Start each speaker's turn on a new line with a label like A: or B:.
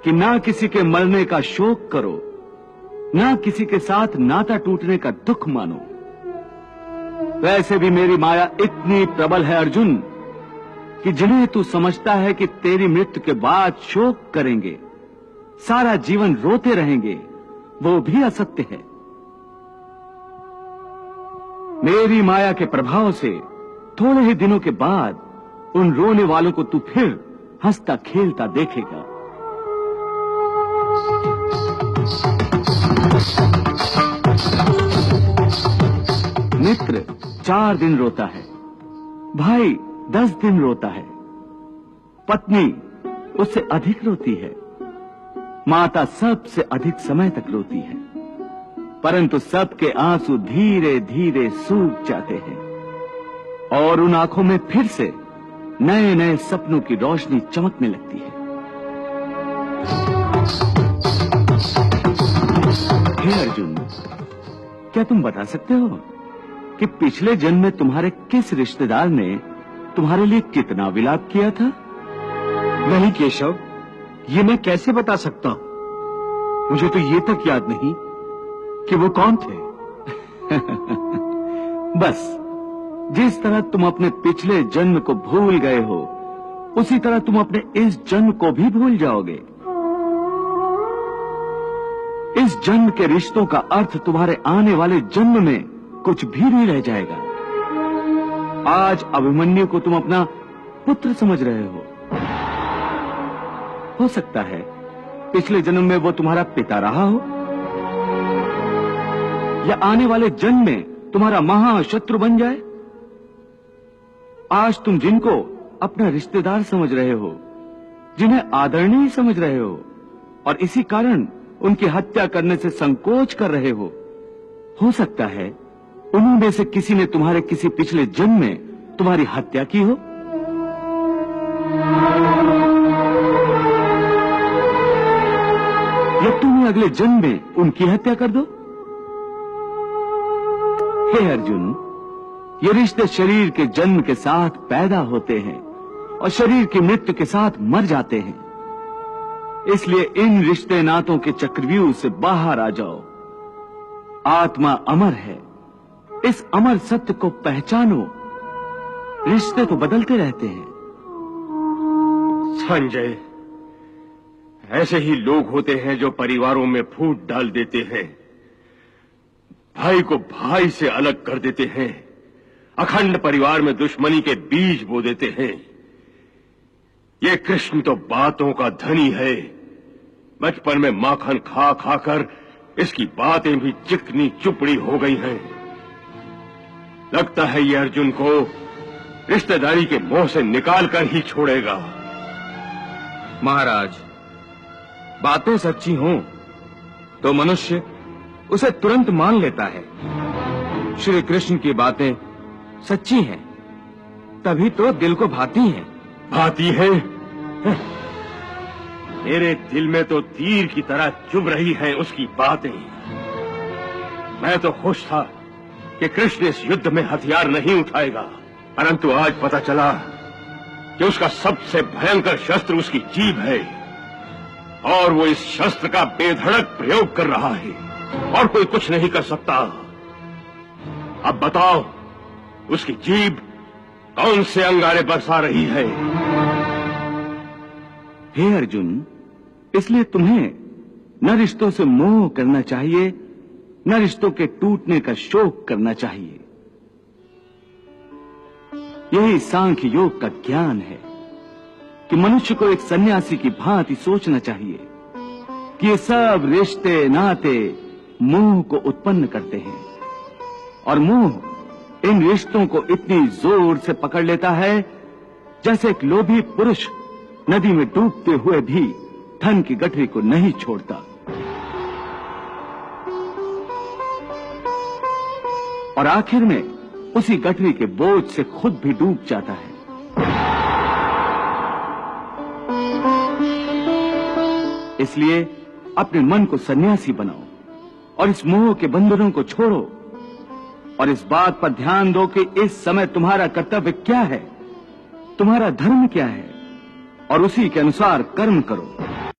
A: कि ना किसी के मरने का शोक करो, ना किसी के साथ नाता टूटने का दुख मानो। वैसे भी मेरी माया इतनी प्रबल है अर्जुन कि जिन्हें तू समझता है कि तेरी मृत्यु के बाद शोक करेंगे, सारा जीवन रोते रहेंगे, वो भी असत्य है। मेरी माया के प्रभाव से थोड़े ही दिनों के बाद उन रोने वालों को तू फिर हंसता खेलता देखेगा। मित्र 4 दिन रोता है, भाई 10 दिन रोता है, पत्नी उससे अधिक रोती है, माता सबसे अधिक समय तक रोती है, परंतु सबके आंसू धीरे धीरे सूख जाते हैं और उन आंखों में फिर से नए नए सपनों की रोशनी चमकने लगती है। हे अर्जुन, क्या तुम बता सकते हो कि पिछले जन्म में तुम्हारे किस रिश्तेदार ने तुम्हारे लिए कितना विलाप किया था?
B: नहीं केशव, ये मैं कैसे बता सकता हूं? मुझे तो ये तक याद नहीं कि वो कौन थे।
A: बस जिस तरह तुम अपने पिछले जन्म को भूल गए हो, उसी तरह तुम अपने इस जन्म को भी भूल जाओगे। इस जन्म के रिश्तों का अर्थ तुम्हारे आने वाले जन्म में कुछ भी नहीं रह जाएगा। आज अभिमन्यु को तुम अपना पुत्र समझ रहे हो सकता है पिछले जन्म में वो तुम्हारा पिता रहा हो, या आने वाले जन्म में तुम्हारा महाशत्रु बन जाए। आज तुम जिनको अपना रिश्तेदार समझ रहे हो, जिन्हें आदरणीय समझ रहे हो, और इसी कारण उनकी हत्या करने से संकोच कर रहे हो सकता है उन्होंने से किसी ने तुम्हारे किसी पिछले जन्म में तुम्हारी हत्या की हो। या तुम्हें अगले जन्म में उनकी हत्या कर दो। हे अर्जुन, ये रिश्ते शरीर के जन्म के साथ पैदा होते हैं और शरीर की मृत्यु के साथ मर जाते हैं। इसलिए इन रिश्ते नातों के चक्रव्यूह से बाहर आ जाओ। आत्मा अमर है, इस अमर सत्य को पहचानो। रिश्ते तो बदलते रहते हैं।
B: संजय, ऐसे ही लोग होते हैं जो परिवारों में फूट डाल देते हैं, भाई को भाई से अलग कर देते हैं, अखंड परिवार में दुश्मनी के बीज बो देते हैं। ये कृष्ण तो बातों का धनी है। बचपन में माखन खा खाकर इसकी बातें भी चिकनी चुपड़ी हो गई हैं। लगता है ये अर्जुन को रिश्तेदारी के मोह से निकालकर ही छोड़ेगा।
C: महाराज, बातें सच्ची हों तो मनुष्य उसे तुरंत मान लेता है। श्री कृष्ण की बातें सच्ची हैं, तभी तो दिल को भाती हैं।
B: भाती है? मेरे दिल में तो तीर की तरह चुभ रही हैं उसकी बातें। मैं तो खुश था कि कृष्ण इस युद्ध में हथियार नहीं उठाएगा, परंतु आज पता चला कि उसका सबसे भयंकर शस्त्र उसकी जीभ है और वो इस शस्त्र का बेधड़क प्रयोग कर रहा है और कोई कुछ नहीं कर सकता। अब बताओ, उसकी जीभ कौन से अंगारे बरसा रही है?
A: हे अर्जुन, इसलिए तुम्हें न रिश्तों से मोह करना चाहिए, न रिश्तों के टूटने का शोक करना चाहिए। यही सांख्य योग का ज्ञान है कि मनुष्य को एक सन्यासी की भांति सोचना चाहिए कि ये सब रिश्ते नाते मोह को उत्पन्न करते हैं और मोह इन रिश्तों को इतनी जोर से पकड़ लेता है जैसे एक लोभी पुरुष नदी में डूबते हुए भी धन की गठरी को नहीं छोड़ता। और आखिर में उसी गठरी के बोझ से खुद भी डूब जाता है। इसलिए अपने मन को सन्यासी बनाओ और इस मोह के बंधनों को छोड़ो और इस बात पर ध्यान दो कि इस समय तुम्हारा कर्तव्य क्या है, तुम्हारा धर्म क्या है, और उसी के अनुसार कर्म करो।